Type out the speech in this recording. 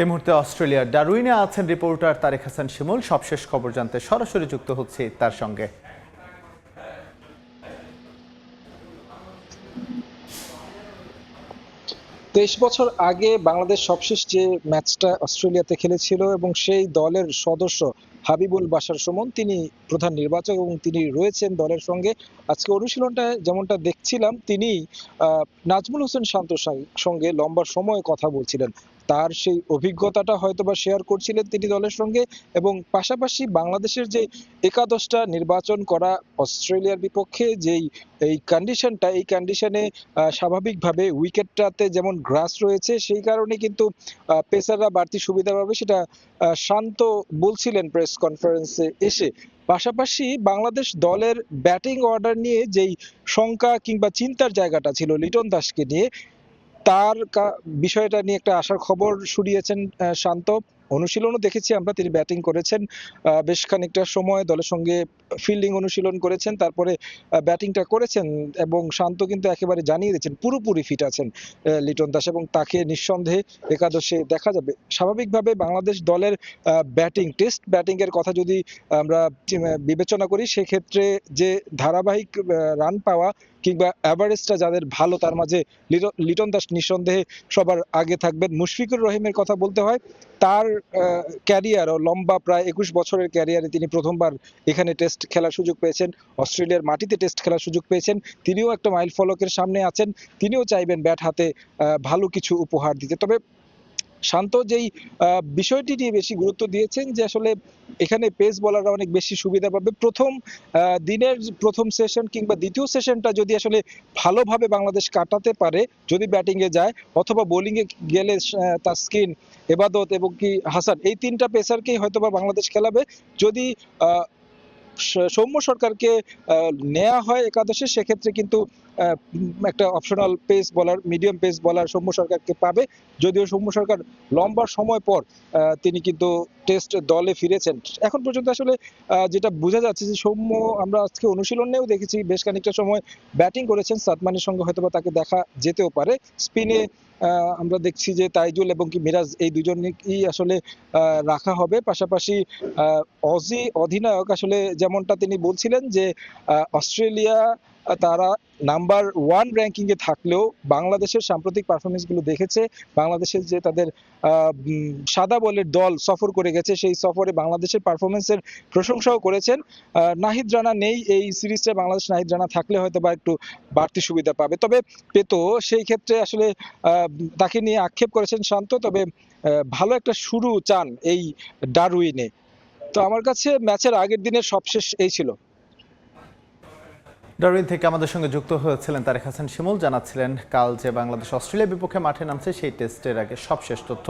এই মুহূর্তে অস্ট্রেলিয়ার ডারউইনে আছেন রিপোর্টার তারেক হাসান শিমুল। সবশেষ খবর জানতে সরাসরি যুক্ত হচ্ছে তার সঙ্গে। 23 বছর আগে বাংলাদেশ সবশেষ যে ম্যাচটা অস্ট্রেলিয়াতে খেলেছিল এবং সেই দলের সদস্য হাবিবুল বাশার সুমন তিনি প্রধান নির্বাচক এবং তিনি রয়েছেন দলের সঙ্গে। আজকে অনুশীলনটা যেমনটা দেখছিলাম তিনি নাজমুল হোসেন শান্তর সঙ্গে লম্বা সময় কথা বলছিলেন। তার সেই অভিজ্ঞতাটা হয়তোবা শেয়ার করছিলেন তিনি দলের সঙ্গে, এবং পাশাপাশি বাংলাদেশের যে একাদশটা নির্বাচন করা অস্ট্রেলিয়ার বিপক্ষে যেই এই কন্ডিশনে স্বাভাবিকভাবে উইকেটটাতে যেমন গ্রাস রয়েছে সেই কারণে কিন্তু পেসাররা বাড়তি সুবিধা পাবে, সেটা শান্ত বলছিলেন প্রেস কনফারেন্সে এসে। পাশাপাশি বাংলাদেশ দলের ব্যাটিং অর্ডার নিয়ে যেই শঙ্কা কিংবা চিন্তার জায়গাটা ছিল লিটন দাসকে নিয়ে, তার বিষয়টা নিয়ে একটা আশার খবর শুনিয়েছেন শান্ত। অনুশীলনও দেখেছি আমরা, তিনি ব্যাটিং করেছেন বেশ খানিকটা সময়, দলের সঙ্গে ফিল্ডিং অনুশীলন করেছেন, তারপরে ব্যাটিংটা করেছেন, এবং শান্ত কিন্তু একেবারে জানিয়ে দিয়েছেন পুরোপুরি ফিট আছেন লিটন দাস, এবং তাকে নিঃসন্দেহে একাদশে দেখা যাবে। স্বাভাবিকভাবে বাংলাদেশ দলের টেস্ট ব্যাটিং এর কথা যদি আমরা বিবেচনা করি, সেক্ষেত্রে যে ধারাবাহিক রান পাওয়া কিংবা অ্যাভারেজটা যাদের ভালো, তার মাঝে লিটন দাস নিঃসন্দেহে সবার আগে থাকবেন। মুশফিকুর রহিমের কথা বলতে হয়, তার ক্যারিয়ারও লম্বা, প্রায় 21 বছরের ক্যারিয়ারে তিনি প্রথমবার এখানে টেস্ট খেলার সুযোগ পেয়েছেন, অস্ট্রেলিয়ার মাটিতে টেস্ট খেলার সুযোগ পেয়েছেন। তিনিও একটা মাইল ফলকের সামনে আছেন, তিনিও চাইবেন ব্যাট হাতে ভালো কিছু উপহার দিতে। তবে শান্ত যেই বিষয়টি নিয়ে বেশি গুরুত্ব দিয়েছেন যে আসলে এখানে পেস বোলাররা অনেক বেশি সুবিধা পাবে। প্রথম দিনের প্রথম সেশন কিংবা দ্বিতীয় সেশনটা যদি আসলে ভালোভাবে বাংলাদেশ কাটাতে পারে, যদি ব্যাটিং এ যায় অথবা বোলিং এ গেলে তাসকিন, এবাদত এবং কি হাসান, এই তিনটা পেসারকেই হয়তোবা বাংলাদেশ খেলাবে। যদি সৌম্য সরকারকে নেওয়া হয় একাদশে, সেক্ষেত্রে কিন্তু একটা অপশনাল পেস বলার, মিডিয়াম পেস বলার সৌম্য সরকারকে পাবে। যদিও সৌম্য সরকার লম্বা সময় পর তিনি কিন্তু টেস্ট দলে ফিরেছেন। এখন পর্যন্ত আসলে যেটা বোঝা যাচ্ছে যে সৌম্য, আমরা আজকে অনুশীলনেও দেখেছি বেশ খানিকটা সময় ব্যাটিং করেছেন, সাদমানের সঙ্গে হয়তোবা তাকে দেখা যেতেও পারে। স্পিনে আমরা দেখছি যে তাইজুল এবং কি মিরাজ, এই দুজনকেই আসলে রাখা হবে। পাশাপাশি অজি অধিনায়ক আসলে যেমনটা তিনি বলছিলেন যে অস্ট্রেলিয়া তারা নাম্বার 1 র্যাঙ্কিং এ থাকলেও বাংলাদেশের সাম্প্রতিক পারফরমেন্স গুলো দেখেছে। বাংলাদেশের যে তাদের সাদা বলের দল সফর করে গেছে, সেই সফরে বাংলাদেশের পারফরমেন্সের প্রশংসাও করেছেন। নাহিদ রানা নেই এই সিরিজে, বাংলাদেশ নাহিদ রানা থাকলে হয়তো বা একটু বাড়তি সুবিধা পাবে, তবে পেতো। সেই ক্ষেত্রে আসলে তাকে নিয়ে আক্ষেপ করেছেন শান্ত। তবে ভালো একটা শুরু চান এই ডারউইনে। তো আমার কাছে ম্যাচের আগের দিনের সবশেষ এই ছিল। ডারউইন থেকে আমাদের সঙ্গে যুক্ত হয়েছিলেন তারেক হাসান শিমুল, জানাচ্ছিলেন কাল যে বাংলাদেশ অস্ট্রেলিয়ার বিপক্ষে মাঠে নামছে সেই টেস্টের আগে সবশেষ তথ্য।